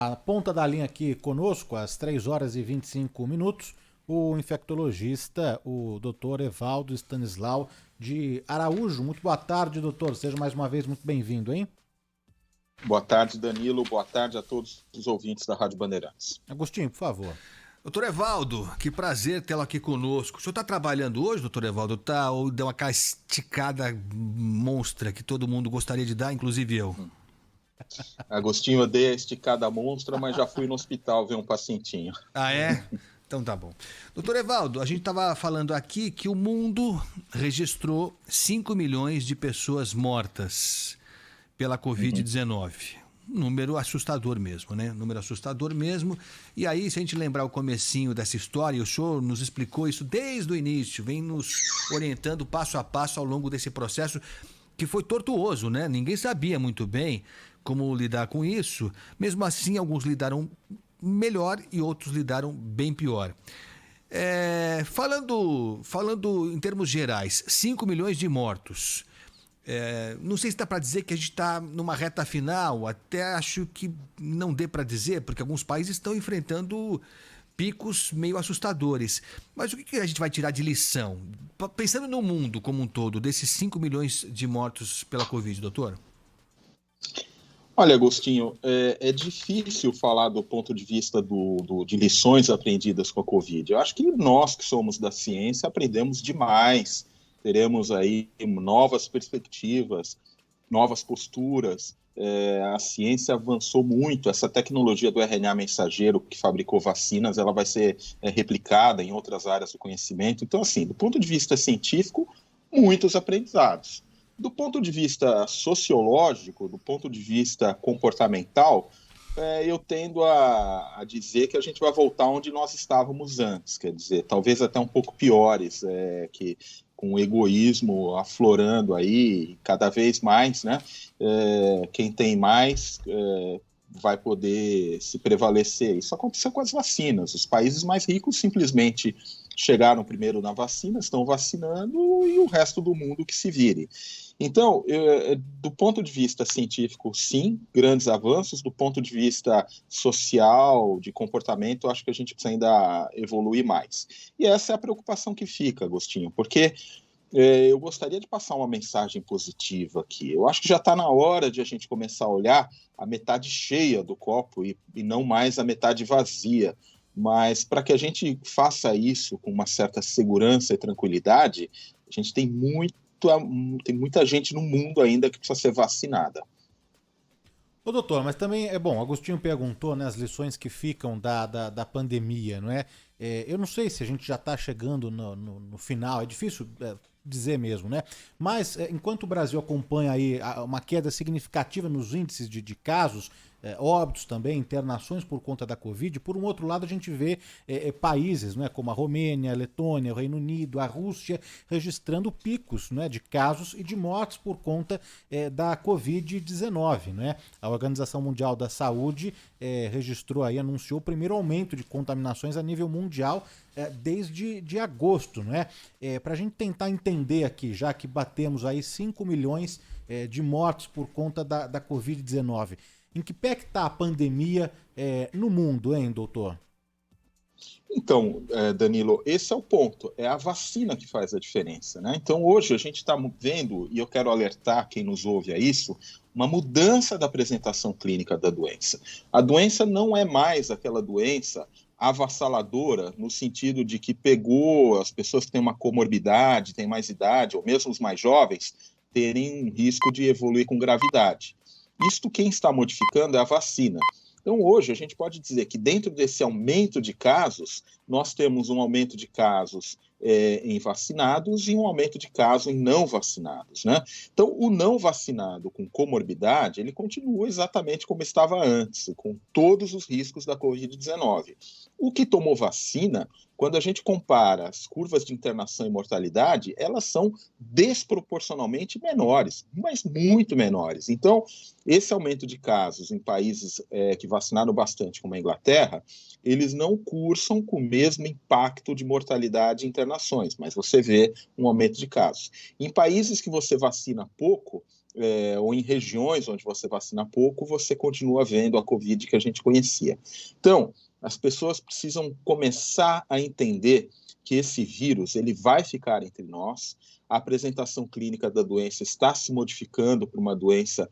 A ponta da linha aqui conosco, às 3 horas e 25 minutos, o infectologista, o doutor Evaldo Stanislau de Araújo. Muito boa tarde, doutor. Seja mais uma vez muito bem-vindo, hein? Boa tarde, Danilo. Boa tarde a todos os ouvintes da Rádio Bandeirantes. Agostinho, por favor. Doutor Evaldo, que prazer tê-lo aqui conosco. O senhor está trabalhando hoje, doutor Evaldo? Ou deu aquela esticada monstra que todo mundo gostaria de dar, inclusive eu? Agostinho, eu dei a esticada monstra, mas já fui no hospital ver um pacientinho. Ah, é? Então tá bom. Doutor Evaldo, a gente estava falando aqui que o mundo registrou 5 milhões de pessoas mortas pela Covid-19. Número assustador mesmo, né? Número assustador mesmo. E aí, se a gente lembrar o comecinho dessa história, o senhor nos explicou isso desde o início, vem nos orientando passo a passo ao longo desse processo, que foi tortuoso, né? Ninguém sabia muito bem como lidar com isso. Mesmo assim, alguns lidaram melhor e outros lidaram bem pior. Falando em termos gerais, 5 milhões de mortos. Não sei se dá para dizer que a gente está numa reta final, até acho que não dê para dizer, porque alguns países estão enfrentando picos meio assustadores. Mas o que a gente vai tirar de lição? Pensando no mundo como um todo, desses 5 milhões de mortos pela Covid, doutor? Olha, Agostinho, é difícil falar do ponto de vista de lições aprendidas com a Covid. Eu acho que nós que somos da ciência aprendemos demais. Teremos aí novas perspectivas, novas posturas. A ciência avançou muito. Essa tecnologia do RNA mensageiro que fabricou vacinas, ela vai ser replicada em outras áreas do conhecimento. Então, assim, do ponto de vista científico, muitos aprendizados. Do ponto de vista sociológico, do ponto de vista comportamental, eu tendo a dizer que a gente vai voltar onde nós estávamos antes, quer dizer, talvez até um pouco piores, que com o egoísmo aflorando aí cada vez mais, né? Quem tem mais vai poder se prevalecer. Isso aconteceu com as vacinas. Os países mais ricos simplesmente chegaram primeiro na vacina, estão vacinando e o resto do mundo que se vire. Então, do ponto de vista científico, sim, grandes avanços. Do ponto de vista social, de comportamento, acho que a gente precisa ainda evoluir mais. E essa é a preocupação que fica, Agostinho, porque eu gostaria de passar uma mensagem positiva aqui. Eu acho que já está na hora de a gente começar a olhar a metade cheia do copo e não mais a metade vazia. Mas para que a gente faça isso com uma certa segurança e tranquilidade, a gente tem muita gente no mundo ainda que precisa ser vacinada. Ô doutor, mas também é bom, Agostinho perguntou, né, as lições que ficam da pandemia, não é? Eu não sei se a gente já está chegando no final, é difícil dizer mesmo, né? Mas enquanto o Brasil acompanha aí uma queda significativa nos índices de casos, óbitos também, internações por conta da Covid, por um outro lado a gente vê países, né, como a Romênia, a Letônia, o Reino Unido, a Rússia, registrando picos, né, de casos e de mortes por conta da Covid-19, né? A Organização Mundial da Saúde registrou aí, anunciou o primeiro aumento de contaminações a nível mundial desde agosto, né? Para a gente tentar entender aqui, já que batemos aí 5 milhões de mortos por conta da Covid-19, em que pé que está a pandemia no mundo, hein, doutor? Então, Danilo, esse é o ponto. É a vacina que faz a diferença, né? Então, hoje a gente está vendo, e eu quero alertar quem nos ouve a isso, uma mudança da apresentação clínica da doença. A doença não é mais aquela doença avassaladora, no sentido de que pegou as pessoas que têm uma comorbidade, têm mais idade, ou mesmo os mais jovens, terem um risco de evoluir com gravidade. Isto quem está modificando é a vacina. Então, hoje, a gente pode dizer que dentro desse aumento de casos, nós temos um aumento de casos em vacinados e um aumento de casos em não vacinados, né? Então, o não vacinado com comorbidade, ele continua exatamente como estava antes, com todos os riscos da Covid-19. O que tomou vacina, quando a gente compara as curvas de internação e mortalidade, elas são desproporcionalmente menores, mas muito menores. Então, esse aumento de casos em países que vacinaram bastante, como a Inglaterra, eles não cursam com o mesmo impacto de mortalidade e internações, mas você vê um aumento de casos. Em países que você vacina pouco, ou em regiões onde você vacina pouco, você continua vendo a Covid que a gente conhecia. Então, as pessoas precisam começar a entender que esse vírus ele vai ficar entre nós. A apresentação clínica da doença está se modificando para uma doença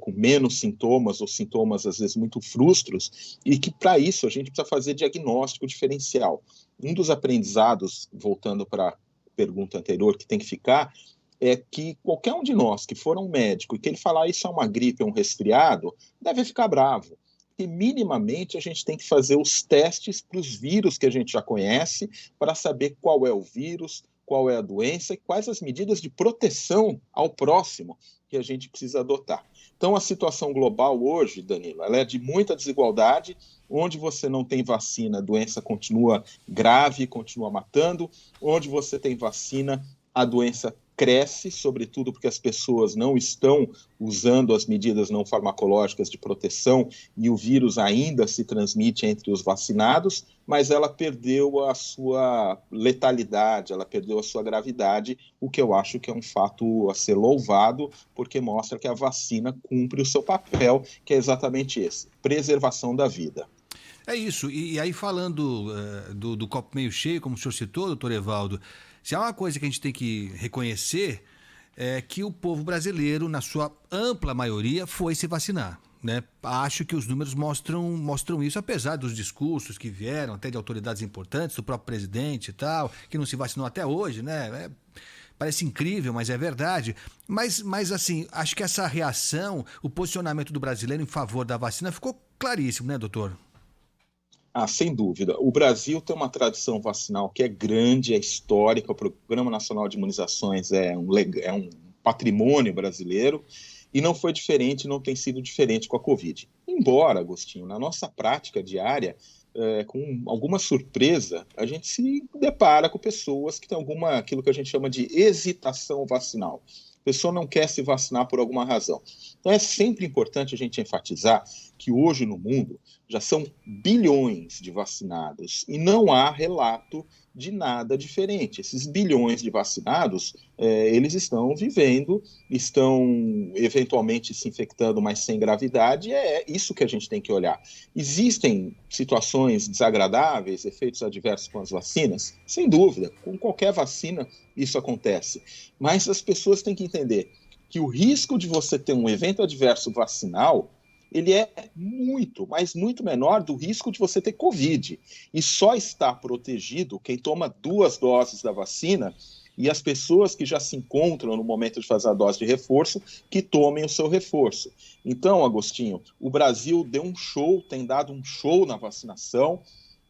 com menos sintomas, ou sintomas às vezes muito frustros, e que para isso a gente precisa fazer diagnóstico diferencial. Um dos aprendizados, voltando para a pergunta anterior, que tem que ficar, é que qualquer um de nós que for um médico e que ele falar isso é uma gripe, é um resfriado, deve ficar bravo. E minimamente a gente tem que fazer os testes para os vírus que a gente já conhece, para saber qual é o vírus, qual é a doença e quais as medidas de proteção ao próximo que a gente precisa adotar. Então, a situação global hoje, Danilo, ela é de muita desigualdade. Onde você não tem vacina, a doença continua grave, continua matando. Onde você tem vacina, a doença cresce, sobretudo porque as pessoas não estão usando as medidas não farmacológicas de proteção e o vírus ainda se transmite entre os vacinados, mas ela perdeu a sua letalidade, ela perdeu a sua gravidade, o que eu acho que é um fato a ser louvado, porque mostra que a vacina cumpre o seu papel, que é exatamente esse, preservação da vida. É isso. E aí, falando do copo meio cheio, como o senhor citou, doutor Evaldo, se há uma coisa que a gente tem que reconhecer é que o povo brasileiro, na sua ampla maioria, foi se vacinar. Né? Acho que os números mostram isso, apesar dos discursos que vieram até de autoridades importantes, do próprio presidente e tal, que não se vacinou até hoje, né? Parece incrível, mas é verdade. Mas assim, acho que essa reação, o posicionamento do brasileiro em favor da vacina ficou claríssimo, né, doutor? Sem dúvida. O Brasil tem uma tradição vacinal que é grande, é histórica. O Programa Nacional de Imunizações é um patrimônio brasileiro e não foi diferente, não tem sido diferente com a Covid. Embora, Agostinho, na nossa prática diária, com alguma surpresa, a gente se depara com pessoas que têm aquilo que a gente chama de hesitação vacinal. A pessoa não quer se vacinar por alguma razão. Então é sempre importante a gente enfatizar que hoje no mundo já são bilhões de vacinados e não há relato de nada diferente. Esses bilhões de vacinados, eles estão vivendo, estão eventualmente se infectando, mas sem gravidade, é isso que a gente tem que olhar. Existem situações desagradáveis, efeitos adversos com as vacinas? Sem dúvida, com qualquer vacina isso acontece. Mas as pessoas têm que entender que o risco de você ter um evento adverso vacinal ele é muito, mas muito menor do risco de você ter Covid. E só está protegido quem toma 2 doses da vacina e as pessoas que já se encontram no momento de fazer a dose de reforço, que tomem o seu reforço. Então, Agostinho, o Brasil deu um show, tem dado um show na vacinação,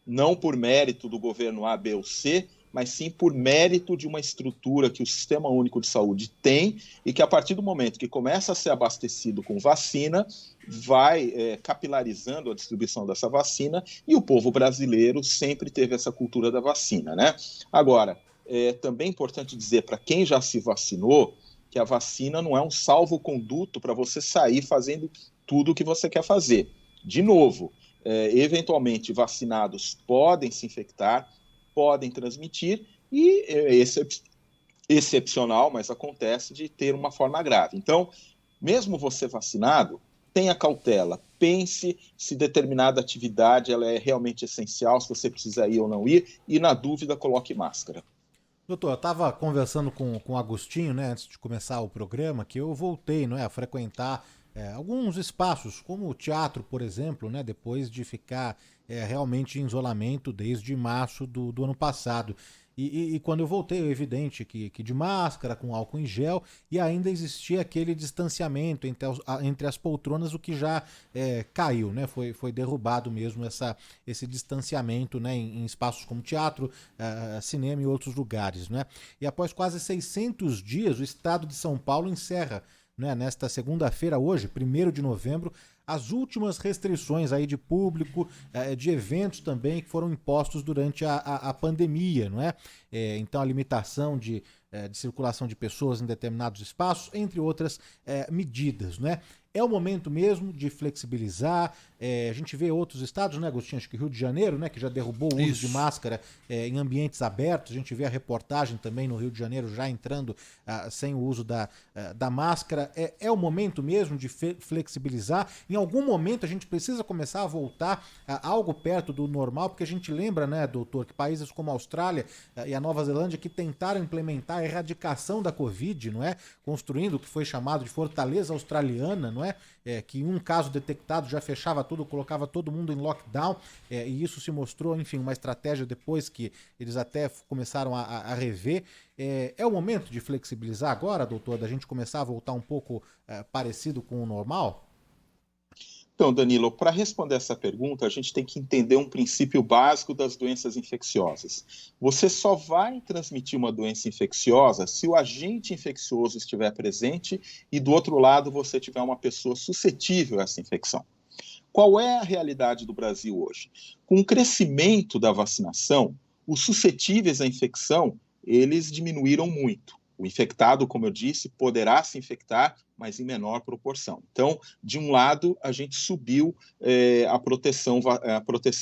não por mérito do governo A, B ou C, mas sim por mérito de uma estrutura que o Sistema Único de Saúde tem e que, a partir do momento que começa a ser abastecido com vacina, vai capilarizando a distribuição dessa vacina e o povo brasileiro sempre teve essa cultura da vacina, né? Agora, é também importante dizer para quem já se vacinou que a vacina não é um salvo-conduto para você sair fazendo tudo o que você quer fazer. De novo, eventualmente vacinados podem se infectar, podem transmitir e excepcional, mas acontece de ter uma forma grave. Então, mesmo você vacinado, tenha cautela, pense se determinada atividade ela é realmente essencial, se você precisa ir ou não ir, e na dúvida coloque máscara. Doutor, eu estava conversando com o Agostinho, né, antes de começar o programa, que eu voltei, não é, a frequentar alguns espaços, como o teatro, por exemplo, né, depois de ficar realmente em isolamento desde março do ano passado. E quando eu voltei, é evidente que de máscara, com álcool em gel, e ainda existia aquele distanciamento entre as poltronas, o que já caiu, né? Foi derrubado mesmo esse distanciamento, né? Em espaços como teatro, cinema e outros lugares, né? E após quase 600 dias, o estado de São Paulo encerra, né, nesta segunda-feira, hoje, 1º de novembro, as últimas restrições aí de público, de eventos também que foram impostos durante a pandemia, não é? Então a limitação de circulação de pessoas em determinados espaços, entre outras medidas, não é? É o momento mesmo de flexibilizar, A gente vê outros estados, né, Agostinho? Acho que Rio de Janeiro, né, que já derrubou o uso de máscara em ambientes abertos. A gente vê a reportagem também no Rio de Janeiro já entrando sem o uso da máscara. É o momento mesmo de flexibilizar. Em algum momento a gente precisa começar a voltar a algo perto do normal, porque a gente lembra, né, doutor, que países como a Austrália e a Nova Zelândia que tentaram implementar a erradicação da Covid, não é? Construindo o que foi chamado de fortaleza australiana, não é? Que um caso detectado já fechava tudo, colocava todo mundo em lockdown, e isso se mostrou, enfim, uma estratégia depois que eles até começaram a rever. É o momento de flexibilizar agora, doutor, da gente começar a voltar um pouco parecido com o normal? Então, Danilo, para responder essa pergunta, a gente tem que entender um princípio básico das doenças infecciosas. Você só vai transmitir uma doença infecciosa se o agente infeccioso estiver presente e, do outro lado, você tiver uma pessoa suscetível a essa infecção. Qual é a realidade do Brasil hoje? Com o crescimento da vacinação, os suscetíveis à infecção, eles diminuíram muito. O infectado, como eu disse, poderá se infectar, mas em menor proporção. Então, de um lado, a gente subiu a proteção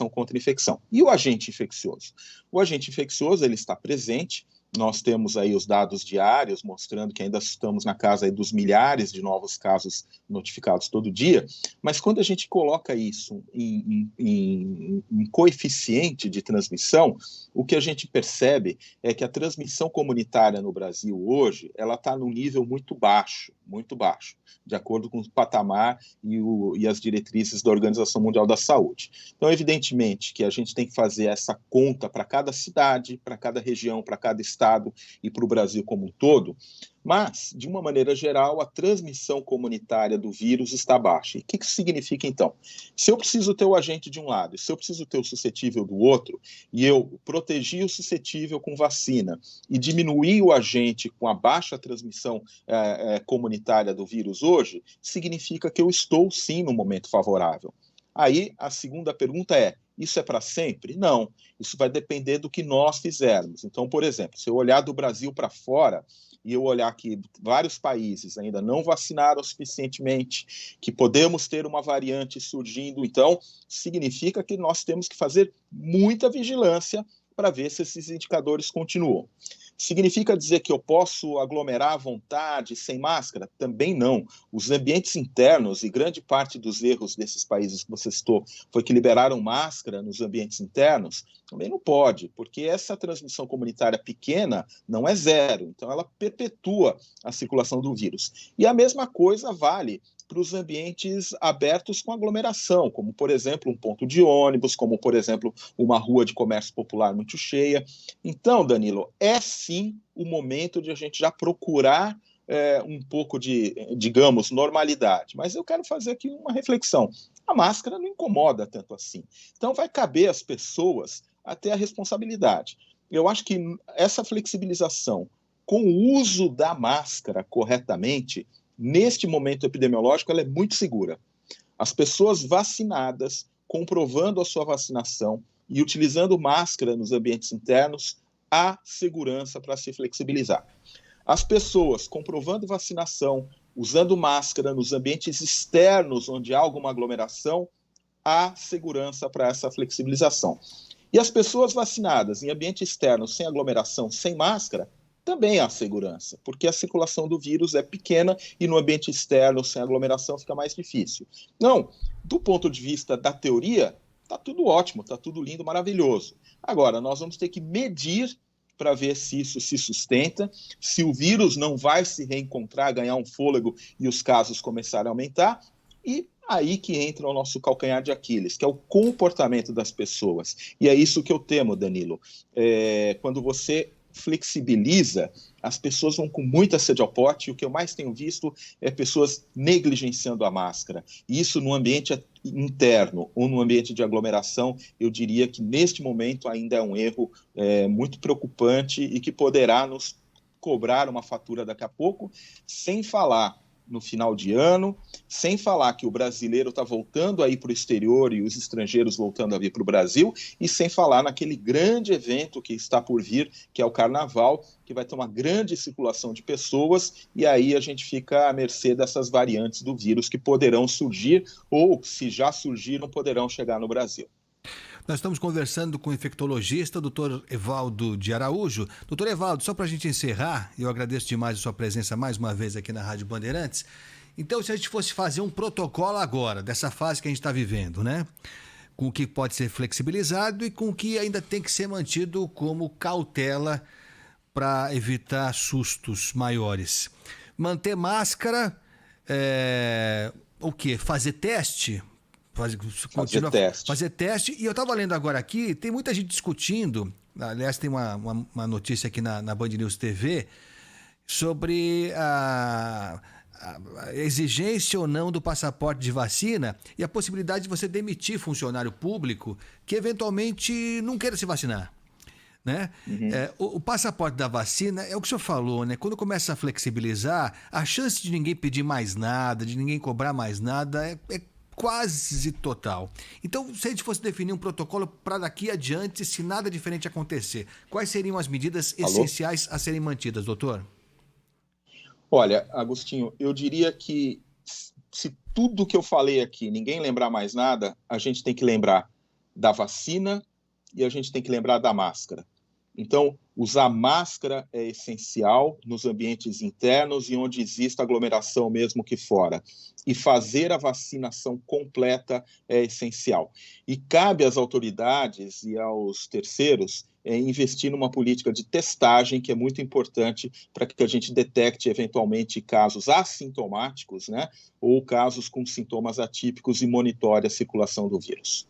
contra a infecção. E o agente infeccioso? O agente infeccioso, ele está presente. Nós temos aí os dados diários mostrando que ainda estamos na casa aí dos milhares de novos casos notificados todo dia, mas quando a gente coloca isso em coeficiente de transmissão, o que a gente percebe é que a transmissão comunitária no Brasil hoje, ela está num nível muito baixo, de acordo com o patamar e as diretrizes da Organização Mundial da Saúde. Então, evidentemente que a gente tem que fazer essa conta para cada cidade, para cada região, para cada estado e para o Brasil como um todo, mas, de uma maneira geral, a transmissão comunitária do vírus está baixa. E o que isso significa, então? Se eu preciso ter o agente de um lado, se eu preciso ter o suscetível do outro, e eu protegi o suscetível com vacina e diminuir o agente com a baixa transmissão comunitária do vírus hoje, significa que eu estou, sim, no momento favorável. Aí, a segunda pergunta é, isso é para sempre? Não, isso vai depender do que nós fizermos. Então, por exemplo, se eu olhar do Brasil para fora e eu olhar que vários países ainda não vacinaram suficientemente, que podemos ter uma variante surgindo, então significa que nós temos que fazer muita vigilância para ver se esses indicadores continuam. Significa dizer que eu posso aglomerar à vontade, sem máscara? Também não. Os ambientes internos, e grande parte dos erros desses países que você citou, foi que liberaram máscara nos ambientes internos, também não pode, porque essa transmissão comunitária pequena não é zero, então ela perpetua a circulação do vírus. E a mesma coisa vale para os ambientes abertos com aglomeração, como, por exemplo, um ponto de ônibus, como, por exemplo, uma rua de comércio popular muito cheia. Então, Danilo, é sim o momento de a gente já procurar um pouco de, digamos, normalidade. Mas eu quero fazer aqui uma reflexão. A máscara não incomoda tanto assim. Então, vai caber às pessoas a ter a responsabilidade. Eu acho que essa flexibilização com o uso da máscara corretamente, neste momento epidemiológico, ela é muito segura. As pessoas vacinadas, comprovando a sua vacinação e utilizando máscara nos ambientes internos, há segurança para se flexibilizar. As pessoas comprovando vacinação, usando máscara nos ambientes externos onde há alguma aglomeração, há segurança para essa flexibilização. E as pessoas vacinadas em ambiente externo, sem aglomeração, sem máscara, também há segurança, porque a circulação do vírus é pequena e no ambiente externo, sem aglomeração, fica mais difícil. Não, do ponto de vista da teoria, está tudo ótimo, está tudo lindo, maravilhoso. Agora, nós vamos ter que medir para ver se isso se sustenta, se o vírus não vai se reencontrar, ganhar um fôlego e os casos começarem a aumentar, e aí que entra o nosso calcanhar de Aquiles, que é o comportamento das pessoas. E é isso que eu temo, Danilo. Quando você flexibiliza, as pessoas vão com muita sede ao pote, e o que eu mais tenho visto é pessoas negligenciando a máscara. E isso no ambiente interno ou no ambiente de aglomeração, eu diria que neste momento ainda é um erro muito preocupante e que poderá nos cobrar uma fatura daqui a pouco, sem falar no final de ano, sem falar que o brasileiro está voltando a ir para o exterior e os estrangeiros voltando a vir para o Brasil, e sem falar naquele grande evento que está por vir, que é o Carnaval, que vai ter uma grande circulação de pessoas, e aí a gente fica à mercê dessas variantes do vírus que poderão surgir, ou se já surgiram, poderão chegar no Brasil. Nós estamos conversando com o infectologista, Dr. Evaldo de Araújo. Dr. Evaldo, só para a gente encerrar, eu agradeço demais a sua presença mais uma vez aqui na Rádio Bandeirantes. Então, se a gente fosse fazer um protocolo agora, dessa fase que a gente está vivendo, né? Com o que pode ser flexibilizado e com o que ainda tem que ser mantido como cautela para evitar sustos maiores. Manter máscara, o quê? Fazer teste? Fazer teste. E eu estava lendo agora aqui, tem muita gente discutindo, aliás, tem uma notícia aqui na Band News TV, sobre a exigência ou não do passaporte de vacina e a possibilidade de você demitir funcionário público que eventualmente não queira se vacinar. Né? Uhum. O passaporte da vacina é o que o senhor falou, né? Quando começa a flexibilizar, a chance de ninguém pedir mais nada, de ninguém cobrar mais nada é quase total. Então, se a gente fosse definir um protocolo para daqui adiante, se nada diferente acontecer, quais seriam as medidas essenciais a serem mantidas, doutor? Olha, Agostinho, eu diria que se tudo que eu falei aqui, ninguém lembrar mais nada, a gente tem que lembrar da vacina e a gente tem que lembrar da máscara. Então, usar máscara é essencial nos ambientes internos e onde existe aglomeração mesmo que fora. E fazer a vacinação completa é essencial. E cabe às autoridades e aos terceiros investir numa política de testagem, que é muito importante para que a gente detecte eventualmente casos assintomáticos, né, ou casos com sintomas atípicos e monitore a circulação do vírus.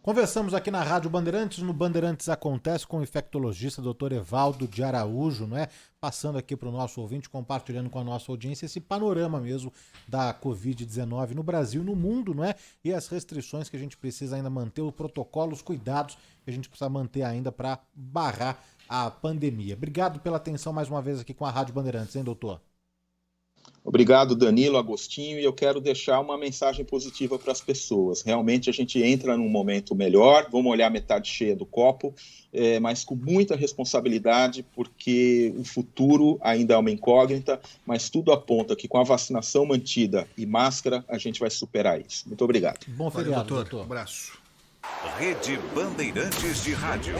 Conversamos aqui na Rádio Bandeirantes, no Bandeirantes Acontece, com o infectologista Dr. Evaldo de Araújo, não é? Passando aqui para o nosso ouvinte, compartilhando com a nossa audiência esse panorama mesmo da Covid-19 no Brasil e no mundo, não é? E as restrições que a gente precisa ainda manter, o protocolo, os cuidados que a gente precisa manter ainda para barrar a pandemia. Obrigado pela atenção mais uma vez aqui com a Rádio Bandeirantes, hein, doutor? Obrigado, Danilo, Agostinho, e eu quero deixar uma mensagem positiva para as pessoas. Realmente a gente entra num momento melhor, vamos olhar a metade cheia do copo, mas com muita responsabilidade, porque o futuro ainda é uma incógnita, mas tudo aponta que com a vacinação mantida e máscara, a gente vai superar isso. Muito obrigado. Bom feriado, doutor. Um abraço. Rede Bandeirantes de Rádio.